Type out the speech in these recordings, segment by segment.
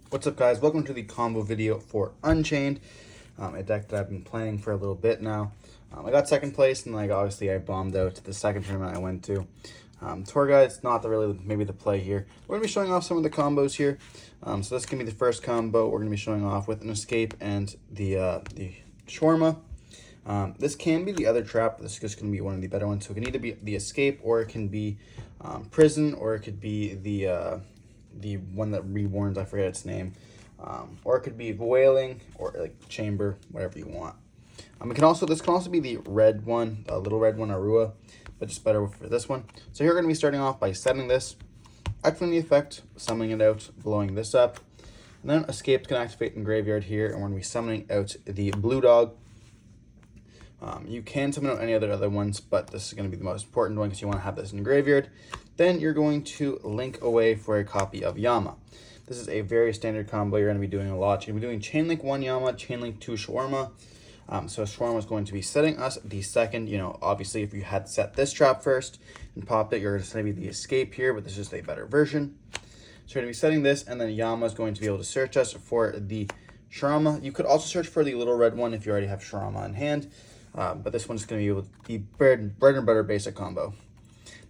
What's up, guys? Welcome to the combo video for Unchained, a deck that I've been playing for a little bit now. I got second place, and obviously I bombed out the second tournament I went to. Tour guide's not maybe the play here. We're gonna be showing off some of the combos here. So this can be the first combo we're gonna be showing off with an escape and the shawarma. This can be the other trap. This is just gonna be one of the better ones. So it can either be the escape, or it can be prison, or it could be the one that rewarns, I forget its name, or it could be wailing, or like chamber, whatever you want. This can also be the red one, the little red one, Arua, but just better for this one. So here we're gonna be starting off by setting this, activating the effect, summoning it out, blowing this up, and then escape can activate in graveyard here, and we're gonna be summoning out the blue dog. You can summon out any other ones, but this is going to be the most important one because you want to have this in graveyard. Then you're going to link away for a copy of Yama. This is a very standard combo you're going to be doing a lot. You're going to be doing chain link 1 Yama, chain link 2 shawarma. So shawarma is going to be setting us the second. Obviously if you had set this trap first and popped it, you're going to be the escape here, but this is a better version. So you're going to be setting this, and then Yama is going to be able to search us for the shawarma. You could also search for the little red one if you already have shawarma in hand. But this one's going to be able to be bread and butter basic combo.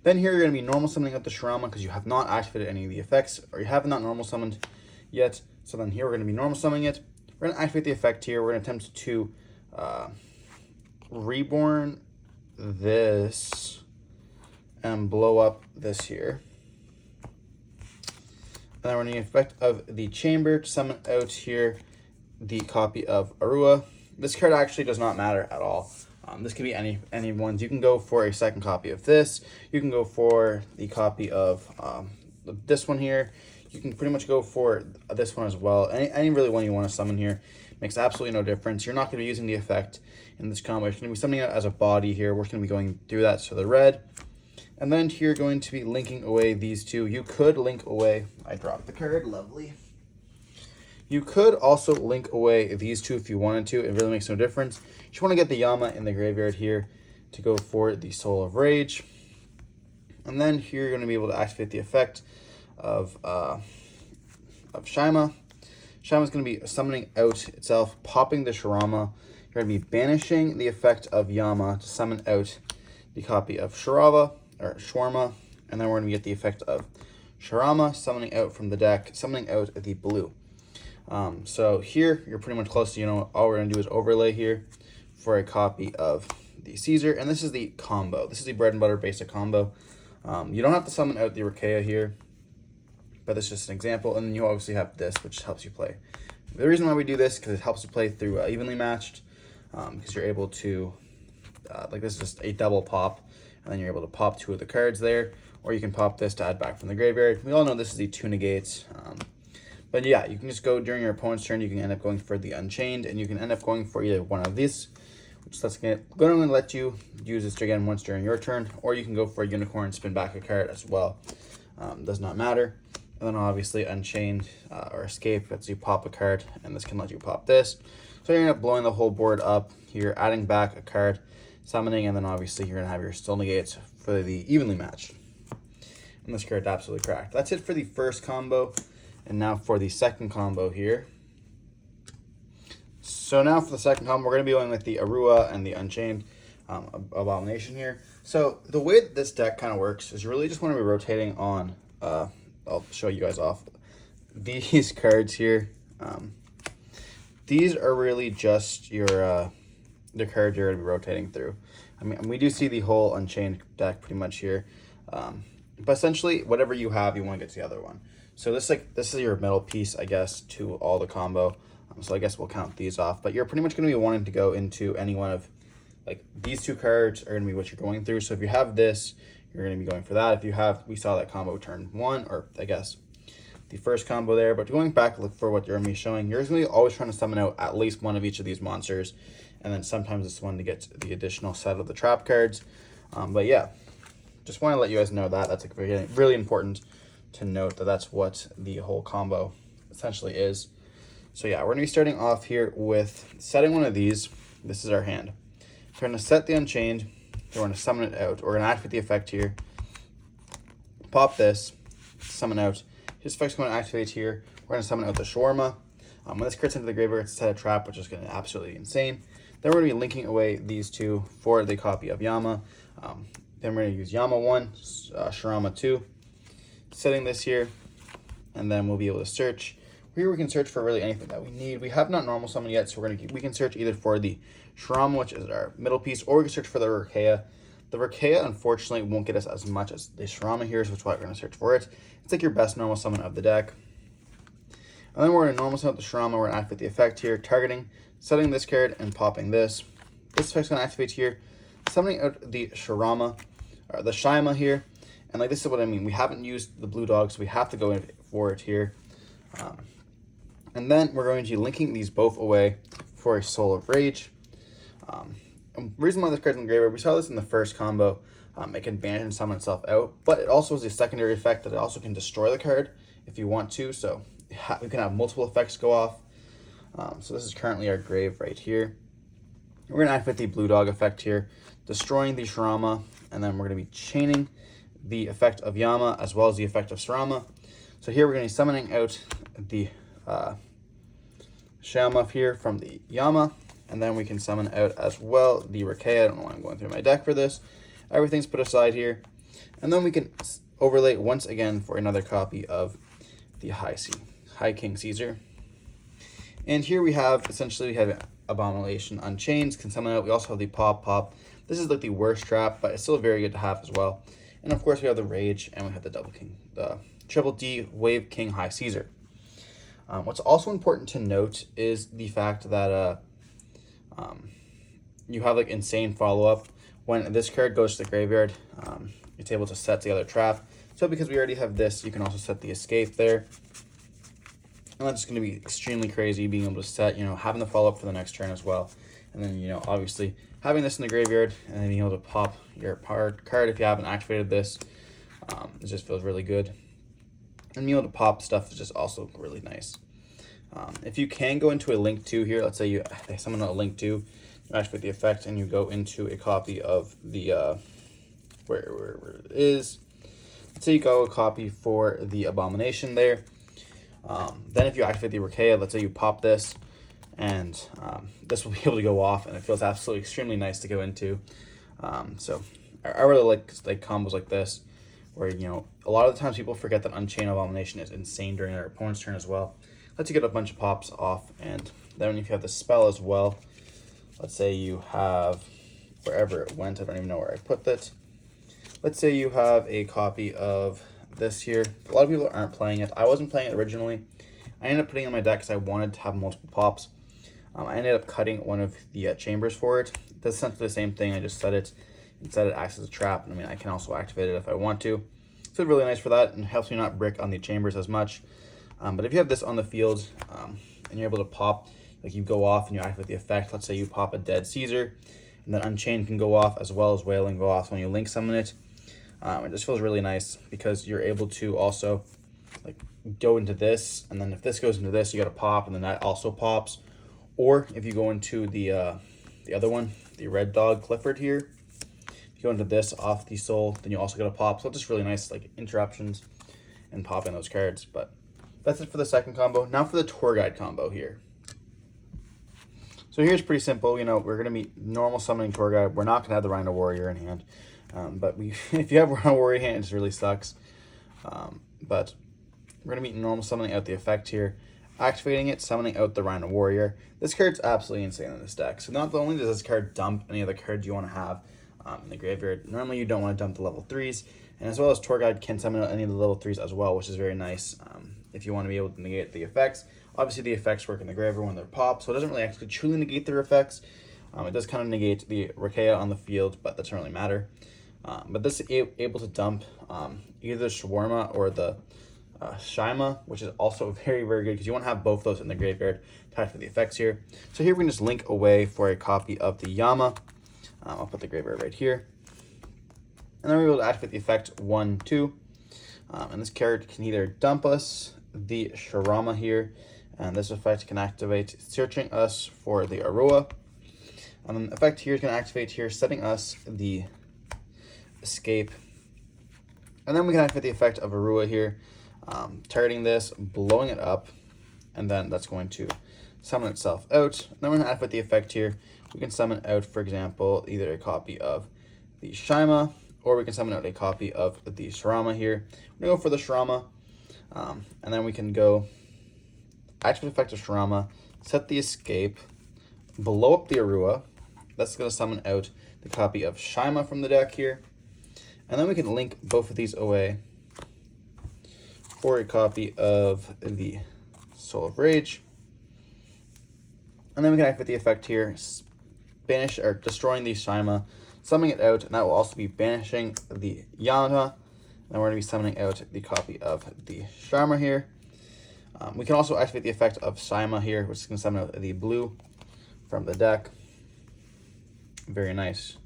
Then here you're going to be normal summoning up the shawarma because you have not activated any of the effects, or you have not normal summoned yet. So then here we're going to be normal summoning it. We're going to activate the effect here. We're going to attempt to reborn this and blow up this here. And then we're going to use the effect of the chamber to summon out here the copy of Arua. This card actually does not matter at all. This can be any ones. You can go for a second copy of this. You can go for the copy of this one here. You can pretty much go for this one as well. Any really one you want to summon here. Makes absolutely no difference. You're not going to be using the effect in this combo. You're going to be summoning it as a body here. We're going to be going through that. So the red. And then here you're going to be linking away these two. You could link away. I dropped the card. Lovely. You could also link away these two if you wanted to. It really makes no difference. You just want to get the Yama in the graveyard here to go for the Soul of Rage. And then here you're going to be able to activate the effect of Shima. Shima's going to be summoning out itself, popping the shawarma. You're going to be banishing the effect of Yama to summon out the copy of shawarma. And then we're going to get the effect of shawarma, summoning out from the deck, summoning out the blue. So here you're pretty much close to, all we're going to do is overlay here for a copy of the Caesar. And this is the combo. This is the bread and butter basic combo. You don't have to summon out the Rakea here, but that's just an example. And then you obviously have this, which helps you play. The reason why we do this is because it helps you play through evenly matched, because you're able to, this is just a double pop, and then you're able to pop 2 of the cards there, or you can pop this to add back from the graveyard. We all know this is the 2 negates. But yeah, you can just go during your opponent's turn. You can end up going for the Unchained, and you can end up going for either one of these, which that's going to let you use this again once during your turn, or you can go for a Unicorn, spin back a card as well. Does not matter. And then obviously Unchained or Escape lets you pop a card, and this can let you pop this. So you're going to end up blowing the whole board up here, adding back a card, summoning, and then obviously you're going to have your still negates for the evenly matched. And this card absolutely cracked. That's it for the first combo. And now for the second combo here. So now for the second combo, we're going to be going with the Arua and the Unchained Abomination here. So the way that this deck kind of works is you really just want to be rotating on, I'll show you guys off these cards here. These are really just the cards you're going to be rotating through. I mean, we do see the whole Unchained deck pretty much here. But essentially, whatever you have, you want to get to the other one. So this is your middle piece, I guess, to all the combo. So I guess we'll count these off. But you're pretty much going to be wanting to go into any one of, these 2 cards are going to be what you're going through. So if you have this, you're going to be going for that. If you have, we saw that combo turn 1, or I guess the first combo there. But going back, look for what you're going to be showing. You're going to be always trying to summon out at least one of each of these monsters. And then sometimes it's one to get the additional set of the trap cards. But yeah, just want to let you guys know that. That's really important to note that that's what the whole combo essentially is. So yeah, we're going to be starting off here with setting one of these. This is our hand. We're going to set the Unchained. We're going to summon it out. We're going to activate the effect here. Pop this, summon out. His effect's going to activate here. We're going to summon out the Shawarma. When this crits into the graveyard, it's set a trap, which is going to be absolutely insane. Then we're going to be linking away these two for the copy of Yama. Then we're going to use Yama 1, Shirama 2, setting this here, and then we'll be able to search. Here we can search for really anything that we need. We have not normal summon yet, so we can search either for the Shirama, which is our middle piece, or we can search for the Rakea. The Rakea, unfortunately, won't get us as much as the Shirama here, so that's why we're going to search for it. It's like your best normal summon of the deck. And then we're going to normal summon the Shirama. We're going to activate the effect here, targeting, setting this card, and popping this. This effect's going to activate here, summoning out the Shirama, or the Shima here. And like this is what I mean. We haven't used the blue dog, so we have to go in for it here. And then we're going to be linking these both away for a Soul of Rage. And the reason why this card's in the graveyard, we saw this in the first combo. It can banish and summon itself out, but it also has a secondary effect that it also can destroy the card if you want to. So we can have multiple effects go off. So this is currently our grave right here. We're going to activate the blue dog effect here, destroying the Shirama, and then we're going to be chaining the effect of Yama as well as the effect of Shirama. So here we're going to be summoning out the Shama here from the Yama, and then we can summon out as well the Rakea. I don't know why I'm going through my deck for this. Everything's put aside here, and then we can overlay once again for another copy of the High King Caesar. And here we have Abomination Unchained, can summon out. We also have the Pop. This is like the worst trap, but it's still very good to have as well. And of course we have the Rage, and we have the Triple D Wave King High Caesar. What's also important to note is the fact that you have like insane follow-up. When this card goes to the graveyard, it's able to set the other trap. So because we already have this, you can also set the escape there. And that's going to be extremely crazy, being able to set, having the follow-up for the next turn as well. And then, obviously having this in the graveyard and then being able to pop your card if you haven't activated this, it just feels really good. And being able to pop stuff is just also really nice. If you can go into a Link 2 here, let's say you summon a Link 2, you activate the effect and you go into a copy of the, where it is. Let's say you go a copy for the Abomination there. Then if you activate the Rakea, let's say you pop this, and this will be able to go off, and it feels absolutely extremely nice to go into. So I really like combos like this, where a lot of the times people forget that Unchained Abomination is insane during their opponent's turn as well. Lets you get a bunch of pops off, and then if you have the spell as well, let's say you have, wherever it went, I don't even know where I put that. Let's say you have a copy of this here. A lot of people aren't playing it. I wasn't playing it originally. I ended up putting it in my deck because I wanted to have multiple pops. I ended up cutting one of the chambers for it. It does essentially the same thing. I just set it, instead it acts as a trap. And I can also activate it if I want to. So it's really nice for that, and helps me not brick on the chambers as much. But if you have this on the field, and you're able to pop, like you go off and you activate the effect, let's say you pop a dead Caesar, and then Unchained can go off as well as Wailing go off when you link summon it. It just feels really nice because you're able to also go into this, and then if this goes into this, you got to pop, and then that also pops. Or if you go into the other one, the Red Dog Clifford here, if you go into this off the soul, then you also got to pop. So it's just really nice interruptions and popping those cards. But that's it for the second combo. Now for the Tour Guide combo here. So here's pretty simple. We're gonna be normal summoning Tour Guide. We're not gonna have the Rhino Warrior in hand. But if you have Rhino Warrior in hand, it just really sucks. But we're going to be normal summoning out the effect here, activating it, summoning out the Rhino Warrior. This card's absolutely insane in this deck. So not only does this card dump any other cards you want to have in the graveyard, normally you don't want to dump the level 3s, and as well as Tour Guide can summon out any of the level 3s as well, which is very nice if you want to be able to negate the effects. Obviously the effects work in the graveyard when they're popped, so it doesn't really actually truly negate their effects. It does kind of negate the Rakea on the field, but that doesn't really matter. But this is able to dump either the Shawarma or the Shima, which is also very, very good because you want to have both those in the graveyard to activate the effects here. So here we can just link away for a copy of the Yama. I'll put the graveyard right here. And then we're able to activate the effect 1, 2. And this card can either dump us the Shirama here, and this effect can activate searching us for the Arua. And then the effect here is going to activate here, setting us the escape. And then we can activate the effect of Arua here. targeting this, blowing it up, and then that's going to summon itself out. Then we're going to activate the effect here. We can summon out, for example, either a copy of the Shima, or we can summon out a copy of the Shirama here. We're going to go for the Shirama, and then we can go activate effect of Shirama, set the escape, blow up the Arua. That's going to summon out the copy of Shima from the deck here. And then we can link both of these away for a copy of the Soul of Rage. And then we can activate the effect here, banish or destroying the Shima, summoning it out, and that will also be banishing the Yamata. And we're going to be summoning out the copy of the Sharma here. We can also activate the effect of Shima here, which is going to summon out the blue from the deck. Very nice.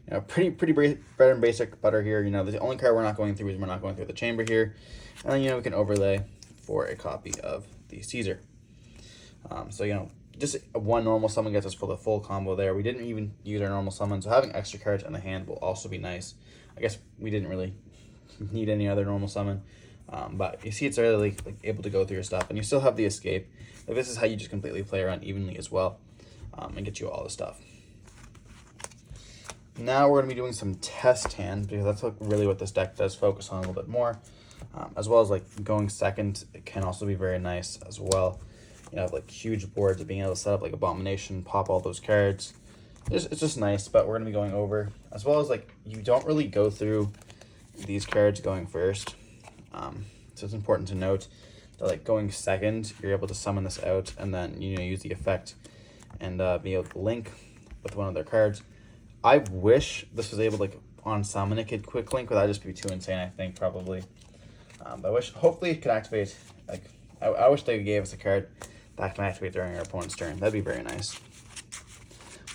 You know, pretty bread and basic butter here. You know, the only card we're not going through is we're not going through the chamber here. And then, you know, we can overlay for a copy of the Caesar. So, you know, just one normal summon gets us for the full combo there. We didn't even use our normal summon, so having extra cards in the hand will also be nice. I guess we didn't really need any other normal summon. But you see it's really like able to go through your stuff, and you still have the escape. Like, this is how you just completely play around evenly as well, and get you all the stuff. Now we're going to be doing some test hands, because that's really what this deck does focus on a little bit more. As well as like going second, it can also be very nice as well. You have like huge boards of being able to set up like Abomination, pop all those cards. It's just nice, but we're going to be going over. As well as like you don't really go through these cards going first. So it's important to note that like going second, you're able to summon this out and then, you know, use the effect and be able to link with one of their cards. I wish this was able to like on summon it could quick link, but that'd just be too insane, I think, probably. But I wish, hopefully it could activate, like, I wish they gave us a card that can activate during our opponent's turn. That'd be very nice.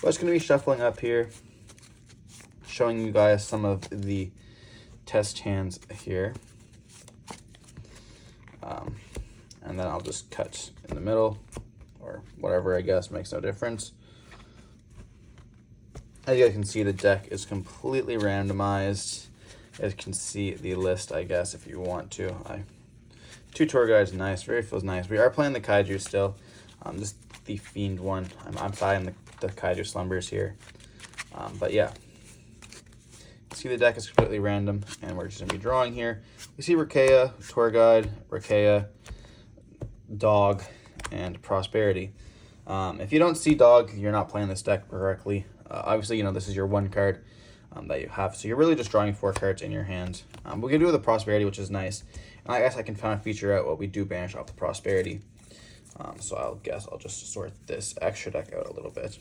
Well, it's going to be shuffling up here, showing you guys some of the test hands here. And then I'll just cut in the middle, or whatever, I guess, makes no difference. As you guys can see, the deck is completely randomized. You guys can see the list, I guess, if you want to. Two tour guides, nice. Very feels nice. We are playing the Kaiju still. Just the Fiend one. I'm playing the Kaiju Slumbers here. But yeah. You see the deck is completely random, and we're just going to be drawing here. You see Rakea, tour guide, Rakea, Dog, and Prosperity. If you don't see Dog, you're not playing this deck correctly. Obviously, you know, this is your one card that you have. So you're really just drawing 4 cards in your hand. We can do the Prosperity, which is nice. And I guess I can kind of feature out what we do banish off the Prosperity. So I'll just sort this extra deck out a little bit.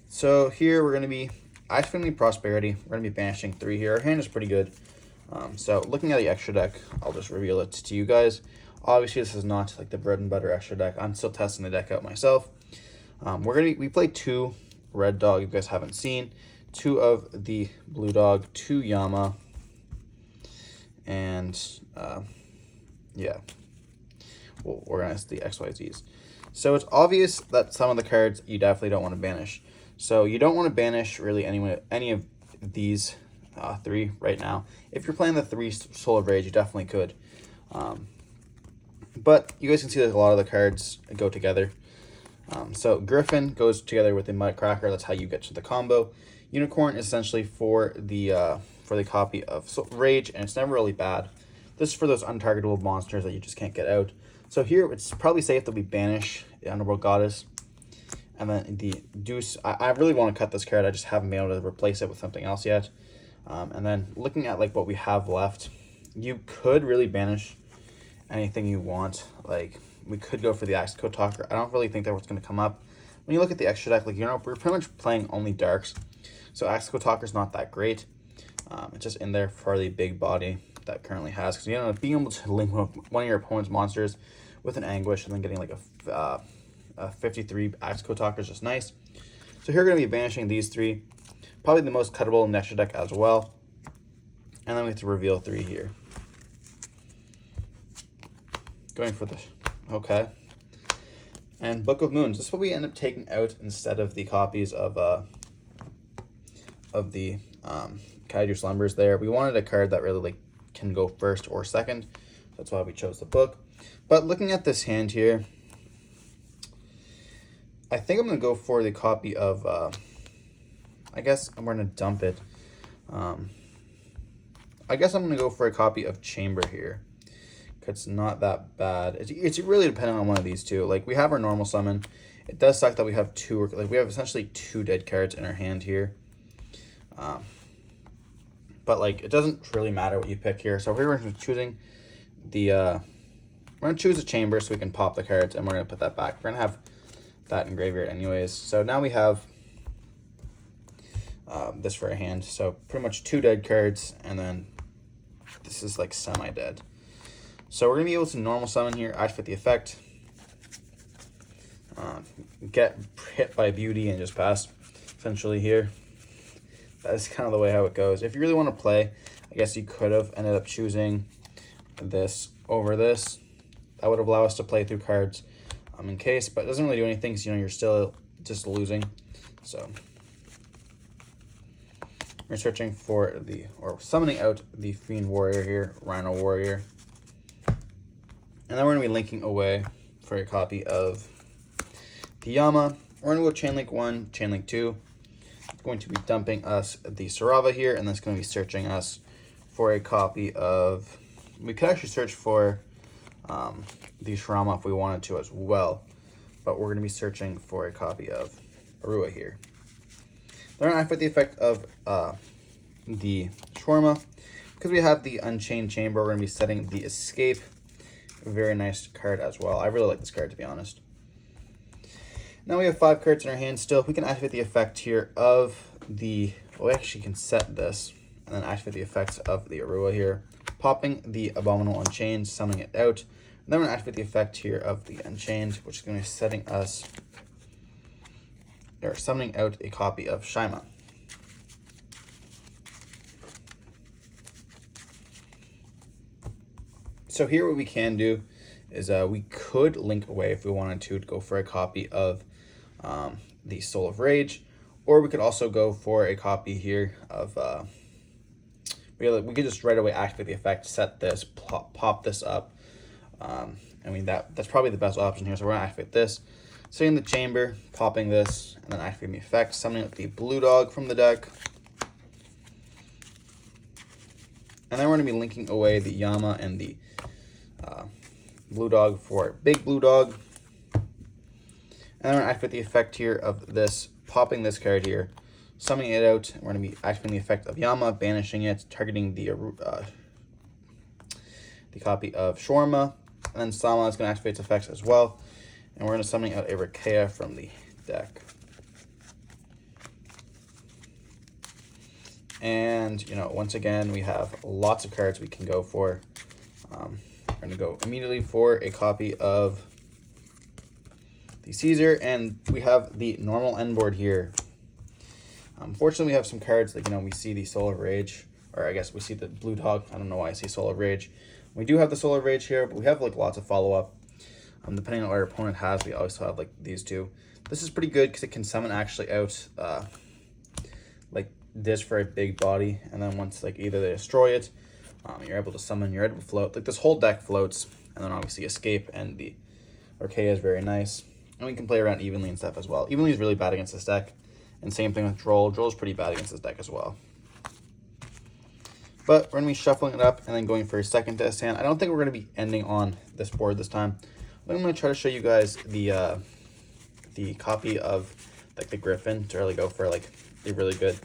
So here we're going to be activating Prosperity. We're going to be banishing 3 here. Our hand is pretty good. So looking at the extra deck, I'll just reveal it to you guys. Obviously, this is not like the bread and butter extra deck. I'm still testing the deck out myself. We play 2 red dog, you guys haven't seen, 2 of the blue dog, 2 Yama, and yeah, we'll organize the XYZs. So it's obvious that some of the cards you definitely don't want to banish. So you don't want to banish really any of these 3 right now. If you're playing the 3 Soul of Rage, you definitely could. But you guys can see that a lot of the cards go together. So Griffin goes together with the Mudcracker. That's how you get to the combo. Unicorn is essentially for the copy of Rage, and it's never really bad. This is for those untargetable monsters that you just can't get out. So here it's probably safe that we banish the Underworld Goddess, and then the Deuce. I really want to cut this card. I just haven't been able to replace it with something else yet. And then looking at like what we have left, you could really banish anything you want. Like, we could go for the Axeco Talker. I don't really think that what's going to come up. When you look at the extra deck, like, you know, we're pretty much playing only darks. So Axeco Talker's not that great. It's just in there for the big body that currently has. Because, you know, being able to link one of your opponent's monsters with an Anguish and then getting like a 53 Axeco Talker is just nice. So here we're going to be banishing these 3. Probably the most cuttable in the extra deck as well. And then we have to reveal 3 here. Going for the... Okay. And Book of Moons. This is what we end up taking out instead of the copies of the Kaiju Slumbers there. We wanted a card that really like can go first or second. That's why we chose the book. But looking at this hand here, I think I'm going to go for the copy of, I guess I'm going to dump it. I guess I'm going to go for a copy of Chamber here. It's not that bad. It's really depending on one of these two. Like, we have our normal summon. It does suck that we have we have essentially 2 dead cards in our hand here. But like, it doesn't really matter what you pick here. So we're choosing the, we're going to choose a Chamber so we can pop the cards, and we're going to put that back. We're going to have that in graveyard anyways. So now we have this for a hand. So pretty much 2 dead cards, and then this is like semi-dead. So we're going to be able to normal summon here, activate the effect, get hit by Beauty, and just pass, essentially here. That's kind of the way how it goes. If you really want to play, I guess you could have ended up choosing this over this. That would allow us to play through cards in case, but it doesn't really do anything because, you know, you're still just losing. So we're searching for or summoning out the Fiend Warrior here, Rhino Warrior. And then we're going to be linking away for a copy of the Yama. We're going to go Chain Link 1, Chain Link 2. It's going to be dumping us the Sarava here, and that's going to be searching us for a copy of... We could actually search for the Shirama if we wanted to as well, but we're going to be searching for a copy of Arua here. Then we're going to activate the effect of the Shawarma. Because we have the Unchained Chamber, we're going to be setting the Escape. A very nice card as well. I really like this card, to be honest. Now we have 5 cards in our hand still. We can activate the effect here of the... Well, we actually can set this and then activate the effects of the Arua here. Popping the Abominable Unchained, summoning it out. And then we're going to activate the effect here of the Unchained, which is going to be setting us... or summoning out a copy of Shaima. So here what we can do is we could link away if we wanted to go for a copy of the Soul of Rage, or we could also go for a copy here of, we could just right away activate the effect, set this, pop this up. I mean, that's probably the best option here. So we're going to activate this, setting the Chamber, popping this, and then activating the effect, summoning the Blue Dog from the deck. And then we're going to be linking away the Yama and the Blue Dog for Big Blue Dog. And I'm going to activate the effect here of this, popping this card here, summoning it out. We're going to be activating the effect of Yama, banishing it, targeting the copy of Shawarma. And then Sama is going to activate its effects as well. And we're going to summon out a Rakea from the deck. And, you know, once again, we have lots of cards we can go for. We're going to go immediately for a copy of the Caesar, and we have the normal end board here. Unfortunately, we have some cards like, you know, we see the Soul of Rage, or I guess we see the Blue Dog. I don't know why I see Soul of Rage. We do have the Soul of Rage here, but we have like lots of follow-up. Depending on what our opponent has, we always have like these two. This is pretty good because it can summon actually out like this for a big body, and then once like either they destroy it, you're able to summon, you're able to float. Like this whole deck floats, and then obviously Escape and the Archaea is very nice. And we can play around Evenly and stuff as well. Evenly is really bad against this deck, and same thing with Droll. Droll is pretty bad against this deck as well. But we're going to be shuffling it up and then going for a second test hand. I don't think we're going to be ending on this board this time. I'm going to try to show you guys the copy of like the Griffin to really go for like a really good.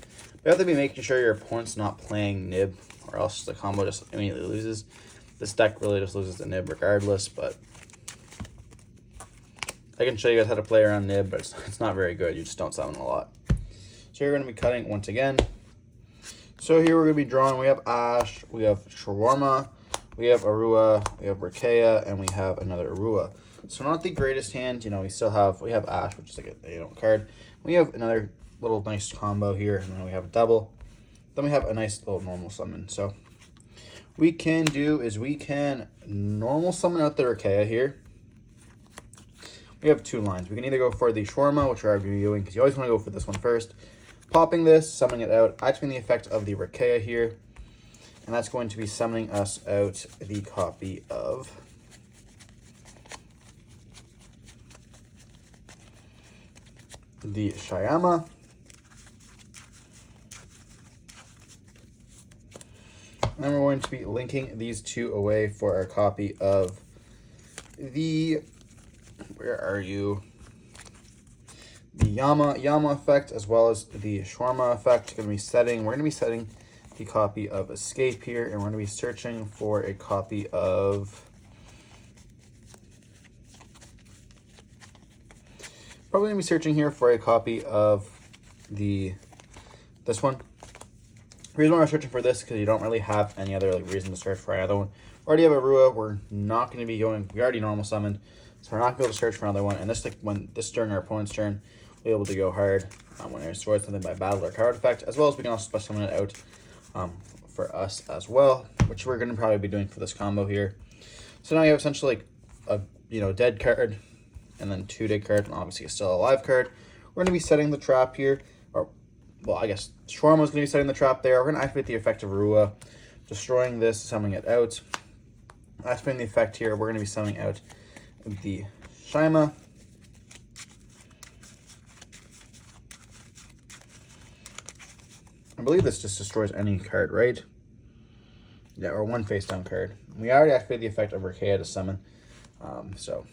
You have to be making sure your opponent's not playing Nib, or else the combo just immediately loses. This deck really just loses the Nib regardless, but I can show you guys how to play around Nib, but it's not very good. You just don't summon a lot. So you're going to be cutting once again. So here we're going to be drawing. We have Ash, we have Shawarma, we have Arua, we have Rakea, and we have another Arua. So not the greatest hand. You know, we have Ash, which is like a card. We have another little nice combo here, and then we have a double. Then we have a nice little normal summon. So we can do is we can normal summon out the Rakea here. We have 2 lines. We can either go for the Shawarma, which we're reviewing, because you always want to go for this one first. Popping this, summoning it out, activating the effect of the Rakea here. And that's going to be summoning us out the copy of the Shyama. And then we're going to be linking these two away for our copy of the, where are you? The Yama effect, as well as the Shawarma effect. We're going to be setting the copy of Escape here, and we're going to be searching for a copy of, probably going to be searching here for a copy of this one. The reason why we're searching for this is because you don't really have any other reason to search for another one. We already have a Rua. We're not going to be going, we already normal summoned, so we're not going to be able to search for another one. And this, when this during our opponent's turn, we'll be able to go hard when it destroys something by battle or card effect, as well as we can also special summon it out for us as well, which we're going to probably be doing for this combo here. So now you have essentially a dead card, and then 2 dead cards, and obviously a still alive card. We're going to be setting the trap here, or well, I guess Shawarma is going to be setting the trap there. We're going to activate the effect of Rua, destroying this, summoning it out. Activating the effect here, we're going to be summoning out the Shyama. I believe this just destroys any card, right? Yeah, or one face down card. We already activated the effect of Rakea to summon, so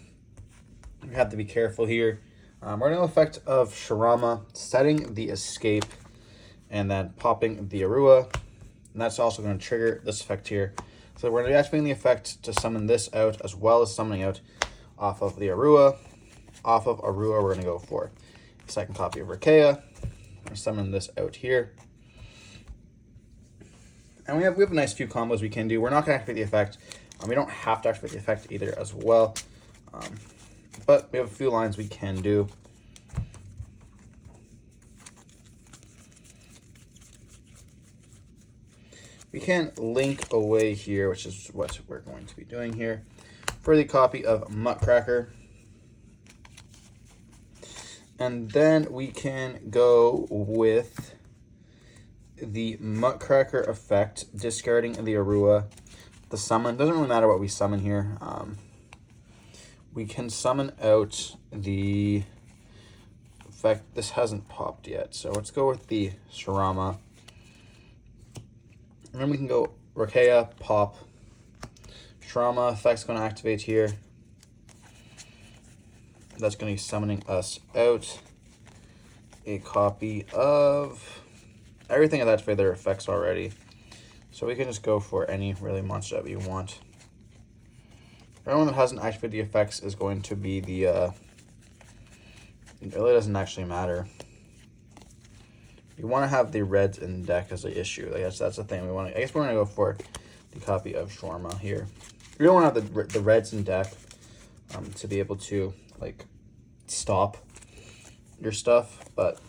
we have to be careful here. We're going to effect of Shirama, setting the escape, and then popping the Arua, and that's also going to trigger this effect here. So we're going to be activating the effect to summon this out, as well as summoning out off of the Arua. Off of Arua, we're going to go for the second copy of Rakea. We're summon this out here. And we have a nice few combos we can do. We're not going to activate the effect. We don't have to activate the effect either as well. But we have a few lines we can do. We can link away here, which is what we're going to be doing here, for the copy of Muttcracker. And then we can go with the Muttcracker effect, discarding the Arua. The summon, doesn't really matter what we summon here. We can summon out the effect. This hasn't popped yet, so let's go with the Shirama. And then we can go Rakea, pop. Shirama effect's going to activate here. That's going to be summoning us out a copy of everything that's activated their effects already. So we can just go for any really monster that we want. Everyone that hasn't activated the effects is going to be the, it really doesn't actually matter. You want to have the reds in deck as an issue. I guess that's the thing we want to, I guess we're going to go for the copy of Shawarma here. We don't want to have the reds in deck to be able to, stop your stuff, but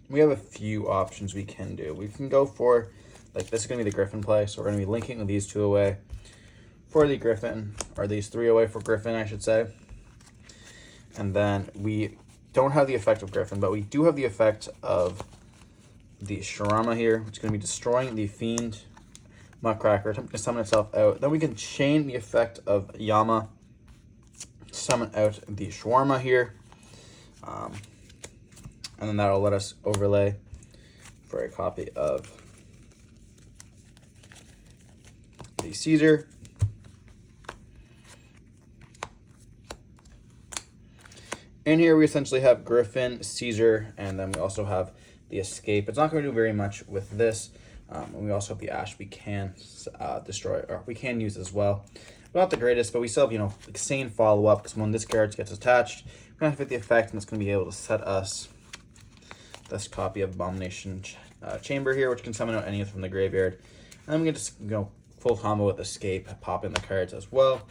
we have a few options we can do. We can go for, this is going to be the Griffin play, so we're going to be linking these 2 away for the Griffin, or these 3 away for Griffin, I should say. And then we don't have the effect of Griffin, but we do have the effect of the Shirama here, which is going to be destroying the Fiend Muttcracker, attempting to summon itself out. Then we can chain the effect of Yama, summon out the Shawarma here. And then that'll let us overlay for a copy of the Caesar. And here we essentially have Griffin, Caesar, and then we also have the Escape. It's not going to do very much with this. And we also have the Ash we can destroy, or we can use as well. Not the greatest, but we still have, sane follow-up, because when this card gets attached, we're going to fit the effect, and it's going to be able to set us this copy of Abomination Chamber here, which can summon out any from the graveyard. And then we can just go full combo with Escape, pop in the cards as well.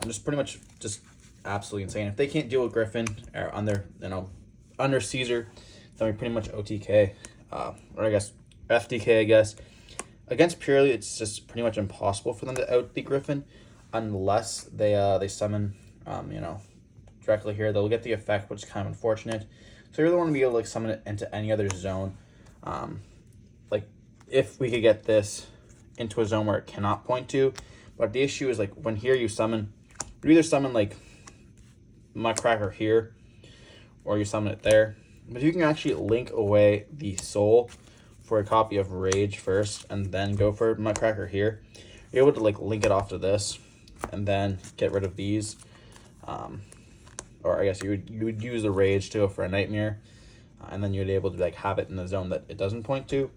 Just pretty much just absolutely insane. If they can't deal with Griffin or under Caesar, then we pretty much OTK, or I guess FTK, I guess. Against Purely, it's just pretty much impossible for them to out the Griffin unless they summon, directly here. They'll get the effect, which is kind of unfortunate. So you really want to be able to summon it into any other zone. if we could get this into a zone where it cannot point to. But the issue is, like, when here you summon, you either summon like Nutcracker here, or you summon it there. But you can actually link away the soul for a copy of Rage first, and then go for Nutcracker here. You're able to like link it off to this, and then get rid of these. Or I guess you would use the Rage to go for a Nightmare, and then you'd be able to like have it in the zone that it doesn't point to.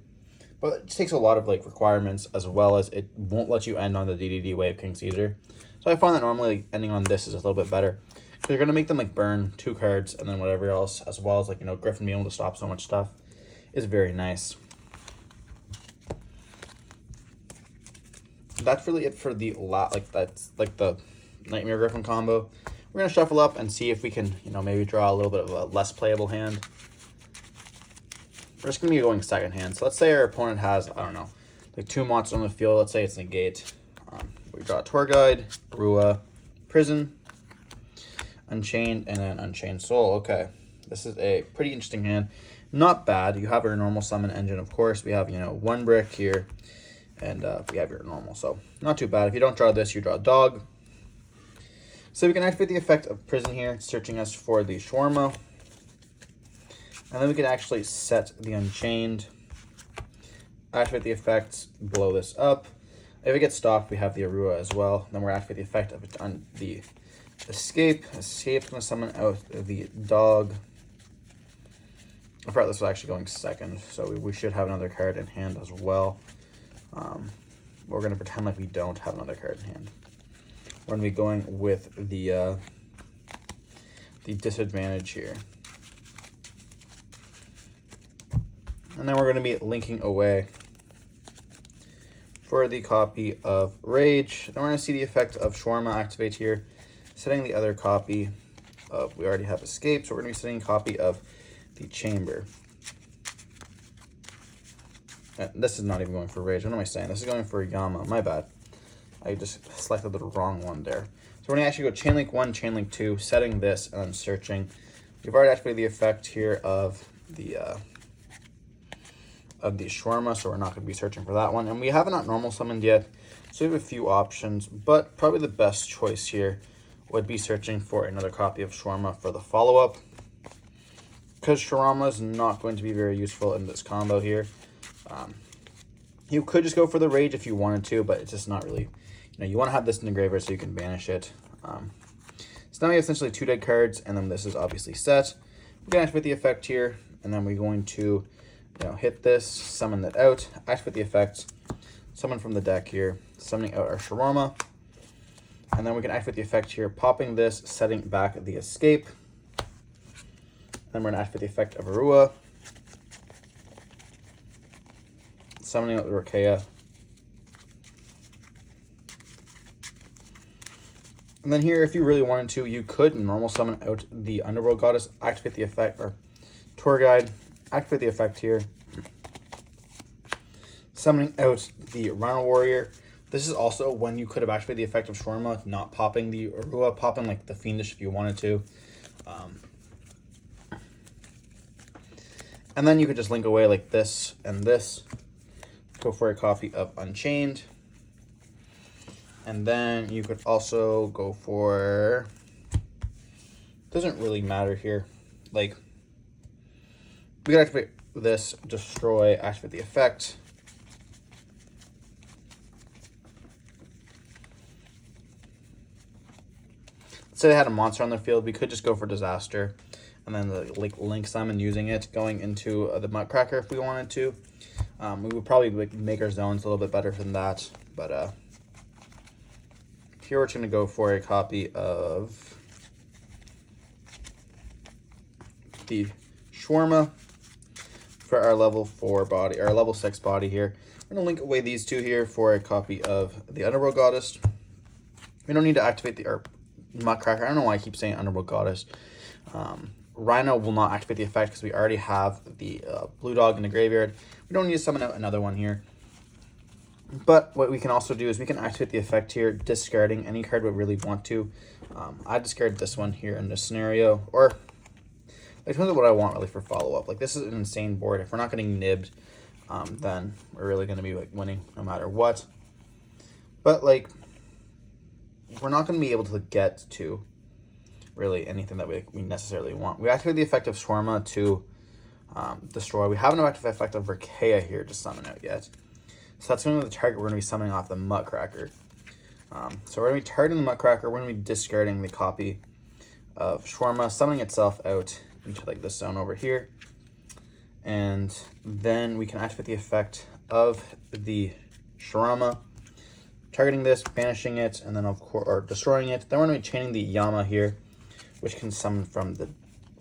But it just takes a lot of like requirements, as well as it won't let you end on the DDD way of King Caesar. So I find that normally like, ending on this is a little bit better. So you're going to make them like burn 2 cards and then whatever else, as well as like, you know, Griffin being able to stop so much stuff is very nice. That's really it for the that's like the Nightmare Griffin combo. We're going to shuffle up and see if we can, you know, maybe draw a little bit of a less playable hand. We're just going to be going second hand. So let's say our opponent has, I don't know, like 2 monsters on the field. Let's say it's Negate. We draw Tour Guide, Rua, Prison, Unchained, and then Unchained Soul. Okay, this is a pretty interesting hand. Not bad. You have your normal summon engine, of course. We have, you know, 1 brick here, and we have your normal. So not too bad. If you don't draw this, you draw Dog. So we can activate the effect of Prison here, searching us for the Shawarma. And then we can actually set the Unchained, activate the effect, blow this up. If it gets stopped, we have the Arua as well. Then we're activate the effect of it on the Escape. Escape's going to summon out the Dog. I forgot this was actually going second, so we should have another card in hand as well. We're going to pretend like we don't have another card in hand. We're going to be going with the disadvantage here. And then we're going to be linking away for the copy of Rage. Then we're going to see the effect of Shawarma activate here, setting the other copy of, we already have Escape, so we're going to be setting a copy of the Chamber. And this is not even going for Rage. What am I saying? This is going for Yama. My bad. I just selected the wrong one there. So we're going to actually go Chain Link 1, Chain Link 2, setting this, and then searching. We've already activated the effect here of the Shawarma, so we're not going to be searching for that one. And we haven't not normal summoned yet, so we have a few options, but probably the best choice here would be searching for another copy of Shawarma for the follow-up, because Shawarma is not going to be very useful in this combo here. You could just go for the Rage if you wanted to, but it's just not really, you know, you want to have this in the graveyard so you can banish it. So now we have essentially 2 dead cards, and then this is obviously set. We're going to activate the effect here, and then we're going to, you know, hit this, summon that out, activate the effect, summon from the deck here, summoning out our Shawarma, and then we can activate the effect here, popping this, setting back the Escape. Then we're going to activate the effect of Arua, summoning out the Rokea. And then here, if you really wanted to, you could normal summon out the Underworld Goddess, activate the effect, or Tour Guide, activate the effect here, summoning out the Rhino Warrior. This is also when you could have activated the effect of Shawarma, not popping the Arua, popping like the Fiendish if you wanted to. And then you could just link away like this and this. Go for a copy of Unchained. And then you could also go for, doesn't really matter here. Like, we could activate this, destroy, activate the effect. Let's say they had a monster on their field, we could just go for Disaster. And then the link summon using it, going into the Nutcracker if we wanted to. We would probably make our zones a little bit better than that. But here we're just going to go for a copy of the Shawarma for our level 4 body, our level 6 body here. We're going to link away these 2 here for a copy of the Underworld Goddess. We don't need to activate the Nutcracker. I don't know why I keep saying Underworld Goddess. Rhino will not activate the effect because we already have the Blue Dog in the graveyard. We don't need to summon out another one here. But what we can also do is we can activate the effect here, discarding any card we really want to. I discard this one here in this scenario, or it depends on what I want really for follow-up. Like, this is an insane board. If we're not getting nibbed, then we're really going to be like winning no matter what. But like, we're not going to be able to get to really anything that we necessarily want. We activate the effect of Shawarma to destroy. We haven't activated the effect of Rakea here to summon out yet. So that's going to be the target we're going to be summoning off the Muttcracker. So we're going to be targeting the Muttcracker. We're going to be discarding the copy of Shawarma, summoning itself out into like this zone over here. And then we can activate the effect of the Shawarma, targeting this, banishing it, and then of course, or destroying it. Then we're going to be chaining the Yama here, which can summon from the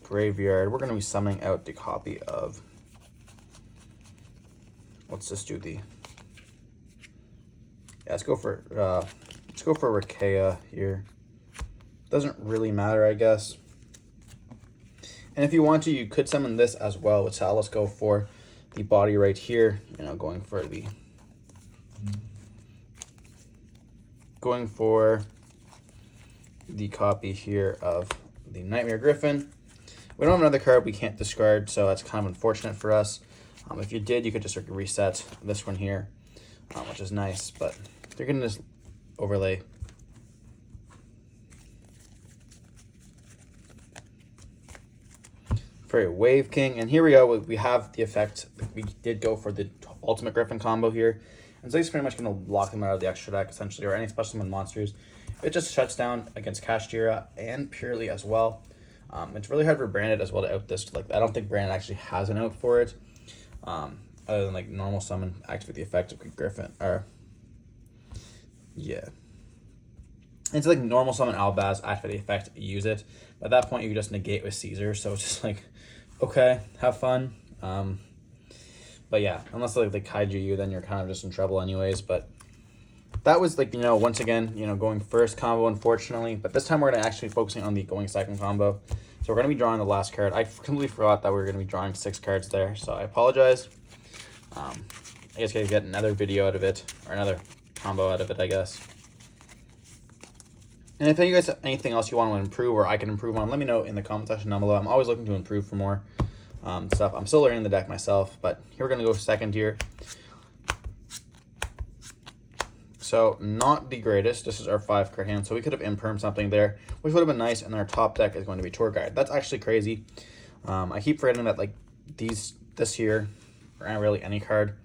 graveyard. We're going to be summoning out the copy of, let's just do the, yeah, let's go for Rakea here. Doesn't really matter, I guess. And if you want to, you could summon this as well, which let's go for the body right here, you know, going for the copy here of the Nightmare Griffin. We don't have another card we can't discard, so that's kind of unfortunate for us. If you did, you could just reset this one here, which is nice, but they're going to just overlay. For a Wave King, and here we go. We have the effect. We did go for the Ultimate Griffin combo here, and so he's pretty much going to lock them out of the extra deck, essentially, or any special summon monsters. It just shuts down against Kashtira and Purely as well. It's really hard for Branded as well to out this. Like, I don't think Branded actually has an out for it, other than like normal summon, activate the effect of Griffin, or yeah. It's like normal summon Albaz, activate the effect, use it. At that point, you can just negate with Caesar, so it's just like, okay, have fun. But yeah, unless like they kaiju you, then you're kind of just in trouble anyways. But that was like, you know, once again, you know, going first combo, unfortunately. But this time we're going to actually focusing on the going second combo. So we're going to be drawing the last card. I completely forgot that we were going to be drawing 6 cards there, so I apologize. I guess I could get another video out of it, or another combo out of it, I guess. And if you guys have anything else you want to improve or I can improve on, let me know in the comment section down below. I'm always looking to improve for more stuff. I'm still learning the deck myself, but here we're going to go second here. So not the greatest. This is our 5-card hand, so we could have impermed something there, which would have been nice, and our top deck is going to be Tour Guide. That's actually crazy. I keep forgetting that like this here, or not really any card,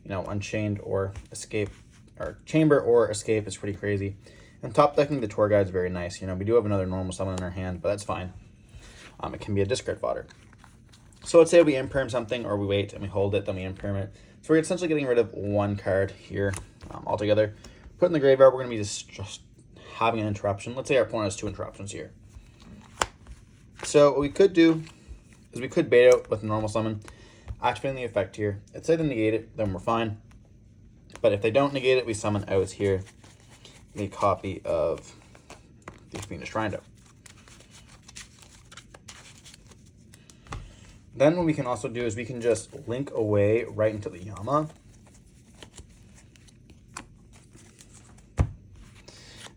you know, Unchained or Escape, or Chamber or Escape is pretty crazy. And top decking the Tour Guide is very nice. You know, we do have another normal summon in our hand, but that's fine. It can be a discard fodder. So let's say we imperm something, or we wait and we hold it, then we imperm it. So we're essentially getting rid of 1 card here altogether. Put in the graveyard, we're going to be just having an interruption. Let's say our opponent has 2 interruptions here. So what we could do is we could bait out with normal summon, activating the effect here. Let's say they negate it, then we're fine. But if they don't negate it, we summon out here a copy of the Fiendish Rhino. Then what we can also do is we can just link away right into the Yama.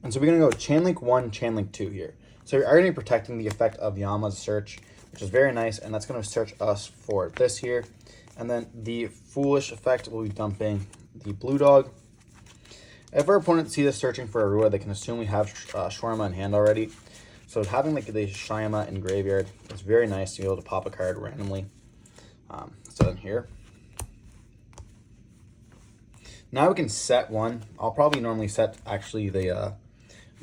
And so we're going to go Chain Link 1, Chain Link 2 here. So we're already protecting the effect of Yama's search, which is very nice, and that's going to search us for this here. And then the Foolish effect will be dumping the Blue Dog. If our opponent sees us searching for a Rua, they can assume we have Shawarma in hand already. So having like the Shayama in graveyard is very nice to be able to pop a card randomly. So then here. Now we can set one. I'll probably normally set actually the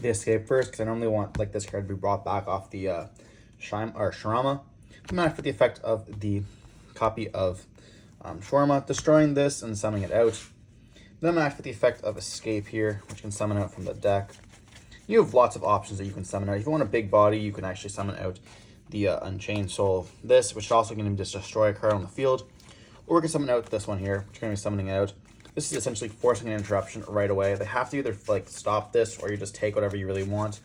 Escape first, because I normally want like this card to be brought back off the Shawarma. I'm after the effect of the copy of Shawarma, destroying this and summoning it out. Then I'm after the effect of Escape here, which can summon out from the deck. You have lots of options that you can summon out. If you want a big body, you can actually summon out the Unchained Soul of this, which is also going to just destroy a card on the field. Or we can summon out this one here, which is going to be summoning out. This is essentially forcing an interruption right away. They have to either like stop this, or you just take whatever you really want.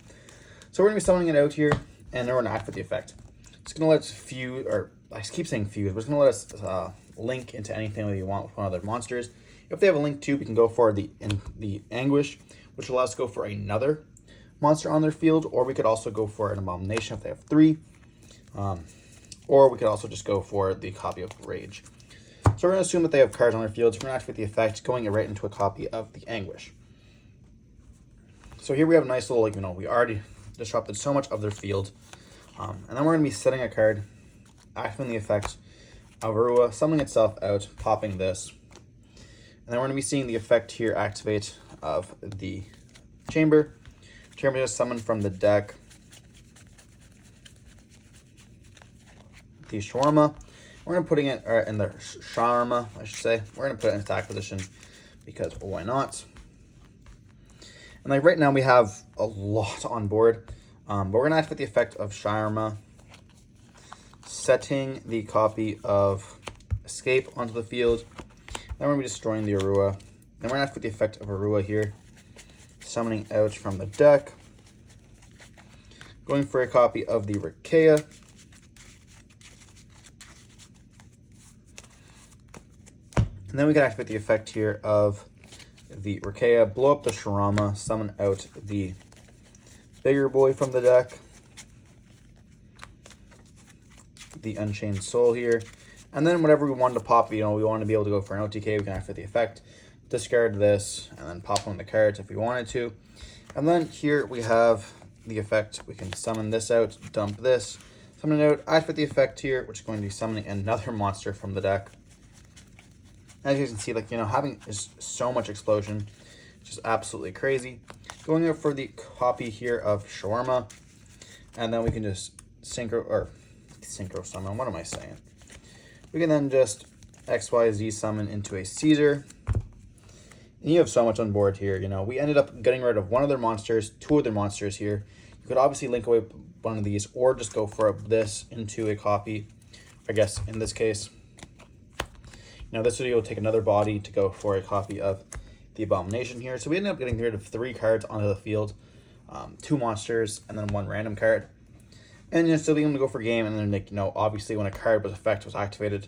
So we're going to be summoning it out here, and then we're going to activate the effect. It's going to let us fuse, or I keep saying fuse, but it's going to let us link into anything that you want with one of their monsters. If they have a link too, we can go for the Anguish, which allows us to go for another monster on their field, or we could also go for an Abomination if they have 3, or we could also just go for the copy of Rage. So we're going to assume that they have cards on their fields. We're going to activate the effect, going right into a copy of the Anguish. So here we have a nice little, like, we already disrupted so much of their field. And then we're going to be setting a card, activating the effect of Arua, summoning itself out, popping this. And then we're going to be seeing the effect here activate of the Chamber. Chamber is summoned from the deck. The Shawarma. We're going to putting it in the Shawarma, I should say. We're going to put it in attack position because why not? And like right now we have a lot on board. But we're going to activate the effect of Shawarma, setting the copy of Escape onto the field. Then we're going to be destroying the Arua. Then we're going to activate the effect of Arua here, summoning out from the deck. Going for a copy of the Rikea. And then we can activate the effect here of the Rikea, blow up the Shawarma, summon out the bigger boy from the deck. The Unchained Soul here. And then whatever we wanted to pop, we want to be able to go for an OTK, we can activate the effect, discard this, and then pop one of the cards if we wanted to. And then here we have the effect. We can summon this out, dump this, summon it out, activate the effect here, which is going to be summoning another monster from the deck. As you can see, like, having just so much explosion, just absolutely crazy. Going out for the copy here of Shawarma, and then we can just synchro summon. What am I saying? We can then just XYZ summon into a Caesar. And you have so much on board here. We ended up getting rid of one of their monsters, two of their monsters here. You could obviously link away one of these, or just go for this into a copy. I guess in this case, this video will take another body to go for a copy of the Abomination here. So we ended up getting rid of 3 cards onto the field, 2 monsters, and then 1 random card. And still being able to go for game, and then obviously when a card was activated,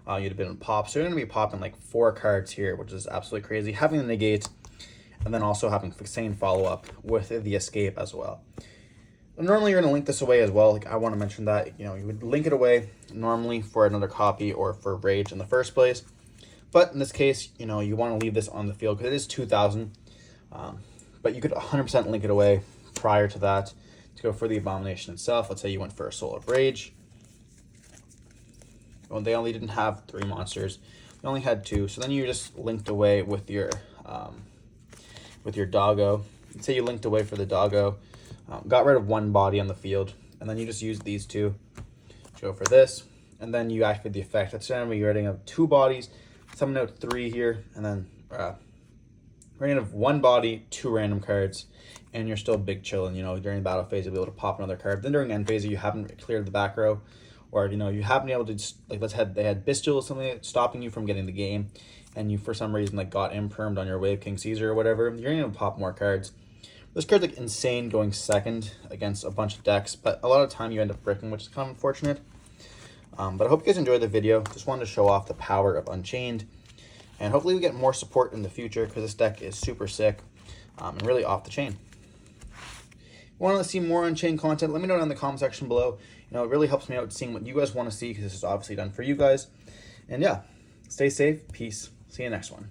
you'd have been popped. So you're going to be popping like 4 cards here, which is absolutely crazy. Having the negate, and then also having Fixane follow-up with the escape as well. And normally you're going to link this away as well. Like I want to mention that, you would link it away normally for another copy or for Rage in the first place. But in this case, you want to leave this on the field because it is 2,000. But you could 100% link it away prior to that to go for the Abomination itself. Let's say you went for a Soul of Rage. Well, they only didn't have 3 monsters. They only had 2. So then you just linked away with your doggo. Let's say you linked away for the doggo. Got rid of 1 body on the field. And then you just used these 2 to go for this. And then you activate the effect. That's generally you're getting of 2 bodies. Summon out 3 here, and then getting of 1 body, 2 random cards, and you're still big chilling. During the battle phase, you'll be able to pop another card. Then during end phase, you haven't cleared the back row, or you haven't been able to just, like, they had Bestial or something stopping you from getting the game, and you for some reason got impermed on your Wave King Caesar or whatever. You're gonna pop more cards. This card's like insane going second against a bunch of decks, but a lot of time you end up bricking, which is kind of unfortunate. But I hope you guys enjoyed the video. Just wanted to show off the power of Unchained. And hopefully we get more support in the future because this deck is super sick and really off the chain. If you want to see more Unchained content, let me know down in the comment section below. It really helps me out seeing what you guys want to see because this is obviously done for you guys. And yeah, stay safe. Peace. See you next one.